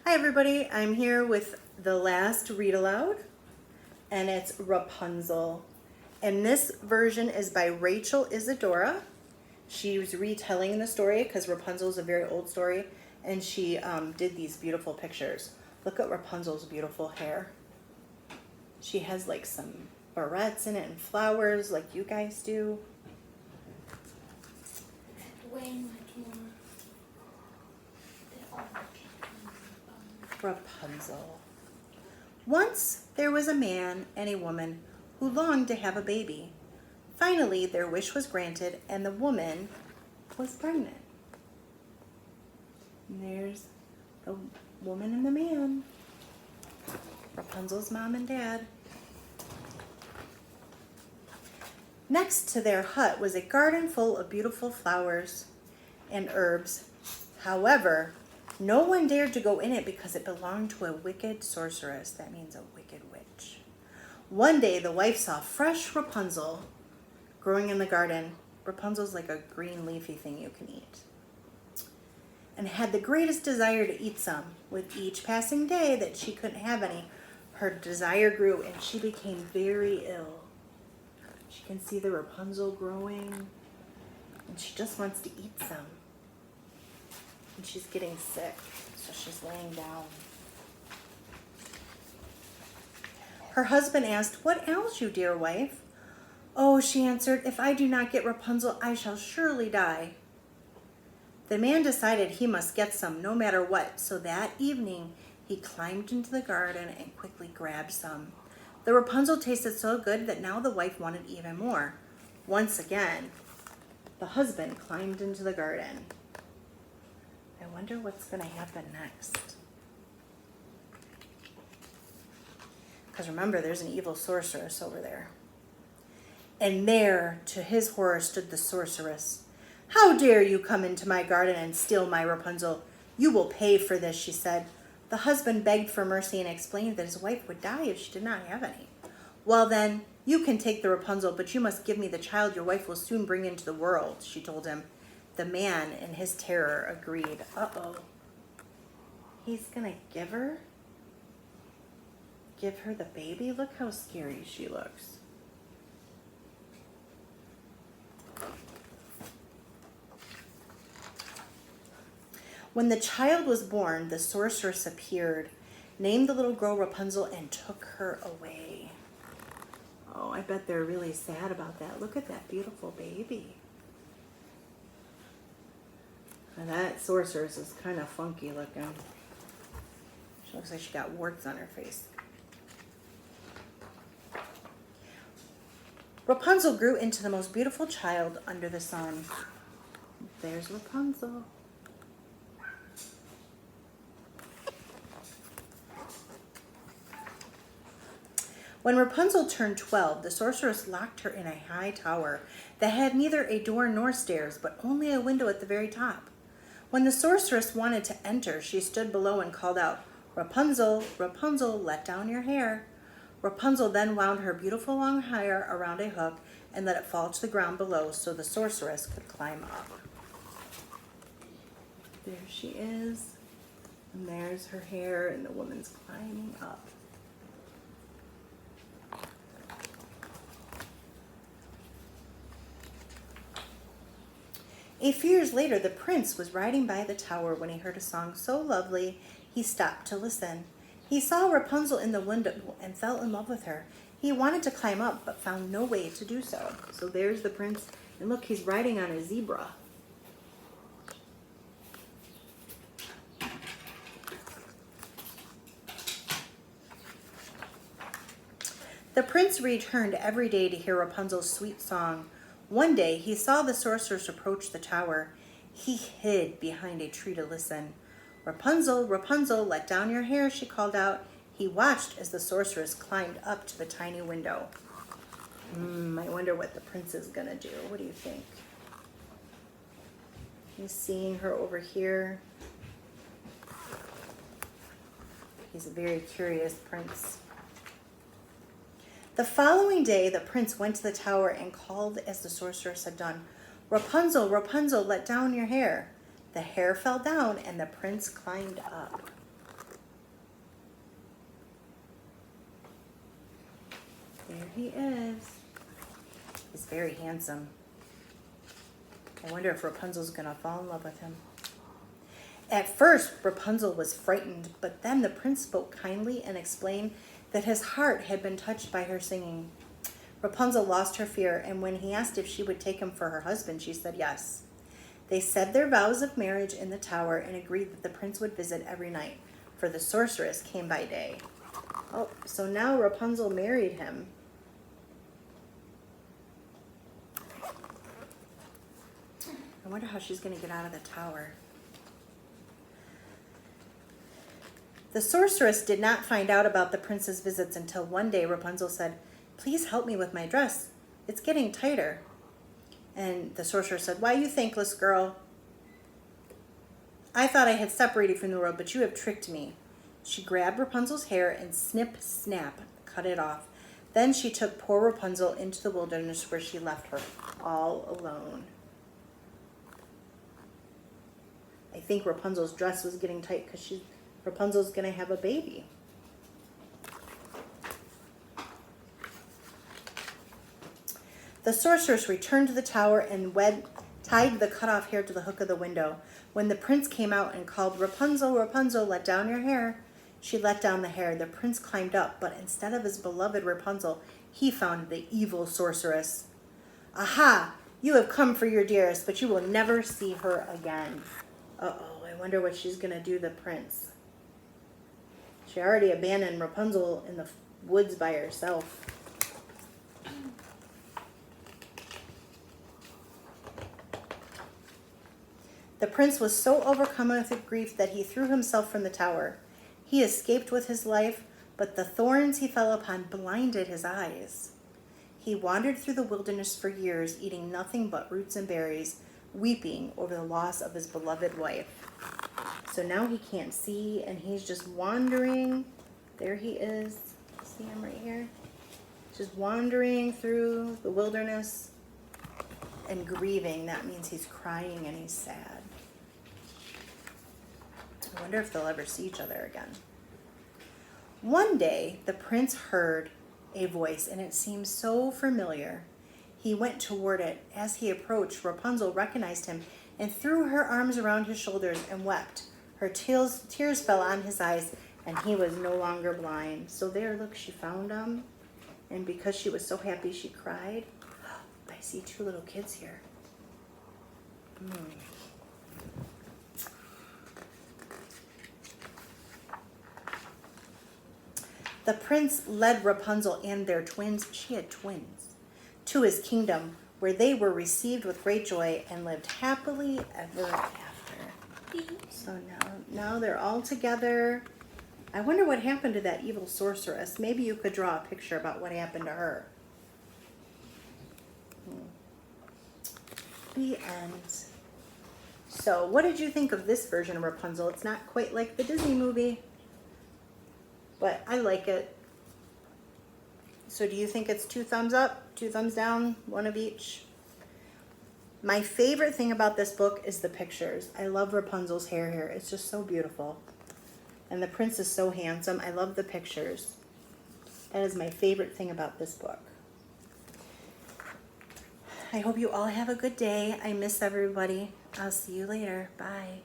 Hi everybody, I'm here with the last read aloud, and it's Rapunzel. And this version is by Rachel Isadora. She was retelling the story because Rapunzel is a very old story, and she did these beautiful pictures. Look at Rapunzel's beautiful hair. She has like some barrettes in it and flowers like you guys do. Way much more. Rapunzel. Once there was a man and a woman who longed to have a baby. Finally, their wish was granted, and the woman was pregnant. And there's the woman and the man, Rapunzel's mom and dad. Next to their hut was a garden full of beautiful flowers and herbs. However, no one dared to go in it because it belonged to a wicked sorceress. That means a wicked witch. One day, the wife saw fresh Rapunzel growing in the garden. Rapunzel's like a green leafy thing you can eat. And had the greatest desire to eat some. With each passing day that she couldn't have any, her desire grew and she became very ill. She can see the Rapunzel growing and she just wants to eat some. And she's getting sick, so she's laying down. Her husband asked, "What ails you, dear wife?" "Oh," she answered, "if I do not get Rapunzel, I shall surely die." The man decided he must get some no matter what, so that evening he climbed into the garden and quickly grabbed some. The Rapunzel tasted so good that now the wife wanted even more. Once again, the husband climbed into the garden. I wonder what's going to happen next. Because remember, there's an evil sorceress over there. And there, to his horror, stood the sorceress. "How dare you come into my garden and steal my Rapunzel? You will pay for this," she said. The husband begged for mercy and explained that his wife would die if she did not have any. "Well then, you can take the Rapunzel, but you must give me the child your wife will soon bring into the world," she told him. The man, in his terror, agreed. Uh-oh. He's gonna give her the baby? Look how scary she looks. When the child was born, the sorceress appeared, named the little girl Rapunzel, and took her away. Oh, I bet they're really sad about that. Look at that beautiful baby. And that sorceress is kind of funky looking. She looks like she got warts on her face. Rapunzel grew into the most beautiful child under the sun. There's Rapunzel. When Rapunzel turned 12, the sorceress locked her in a high tower that had neither a door nor stairs, but only a window at the very top. When the sorceress wanted to enter, she stood below and called out, "Rapunzel, Rapunzel, let down your hair." Rapunzel then wound her beautiful long hair around a hook and let it fall to the ground below so the sorceress could climb up. There she is. And there's her hair, and the woman's climbing up. A few years later, the prince was riding by the tower when he heard a song so lovely he stopped to listen. He saw Rapunzel in the window and fell in love with her. He wanted to climb up but found no way to do so. So there's the prince, and look, he's riding on a zebra. The prince returned every day to hear Rapunzel's sweet song. One day, he saw the sorceress approach the tower. He hid behind a tree to listen. "Rapunzel, Rapunzel, let down your hair," she called out. He watched as the sorceress climbed up to the tiny window. I wonder what the prince is going to do. What do you think? He's seeing her over here. He's a very curious prince. The following day, the prince went to the tower and called as the sorceress had done. "Rapunzel, Rapunzel, let down your hair." The hair fell down and the prince climbed up. There he is. He's very handsome. I wonder if Rapunzel's gonna fall in love with him. At first, Rapunzel was frightened, but then the prince spoke kindly and explained that his heart had been touched by her singing. Rapunzel lost her fear, and when he asked if she would take him for her husband, she said yes. They said their vows of marriage in the tower and agreed that the prince would visit every night, for the sorceress came by day. Oh, so now Rapunzel married him. I wonder how she's going to get out of the tower. The sorceress did not find out about the prince's visits until one day Rapunzel said, "Please help me with my dress. It's getting tighter." And the sorceress said, "Why, you thankless girl. I thought I had separated from the world, but you have tricked me." She grabbed Rapunzel's hair and snip, snap, cut it off. Then she took poor Rapunzel into the wilderness where she left her all alone. I think Rapunzel's dress was getting tight because Rapunzel's going to have a baby. The sorceress returned to the tower and tied the cut-off hair to the hook of the window. When the prince came out and called, "Rapunzel, Rapunzel, let down your hair," she let down the hair. The prince climbed up, but instead of his beloved Rapunzel, he found the evil sorceress. "Aha! You have come for your dearest, but you will never see her again." Uh-oh, I wonder what she's going to do to the prince. She already abandoned Rapunzel in the woods by herself. The prince was so overcome with grief that he threw himself from the tower. He escaped with his life, but the thorns he fell upon blinded his eyes. He wandered through the wilderness for years, eating nothing but roots and berries, weeping over the loss of his beloved wife. So now he can't see, and he's just wandering. There he is. See him right here? Just wandering through the wilderness and grieving. That means he's crying and he's sad. I wonder if they'll ever see each other again. One day, the prince heard a voice, and it seemed so familiar. He went toward it. As he approached, Rapunzel recognized him and threw her arms around his shoulders and wept. Her tears fell on his eyes, and he was no longer blind. So there, look, she found him. And because she was so happy, she cried. I see two little kids here. The prince led Rapunzel and their twins, she had twins, to his kingdom, where they were received with great joy and lived happily ever after. So now they're all together. I wonder what happened to that evil sorceress. Maybe you could draw a picture about what happened to her. The end. So what did you think of this version of Rapunzel? It's not quite like the Disney movie, but I like it. So do you think it's 2 thumbs up, 2 thumbs down, 1 of each? My favorite thing about this book is the pictures. I love Rapunzel's hair here. It's just so beautiful. And the prince is so handsome. I love the pictures. That is my favorite thing about this book. I hope you all have a good day. I miss everybody. I'll see you later. Bye.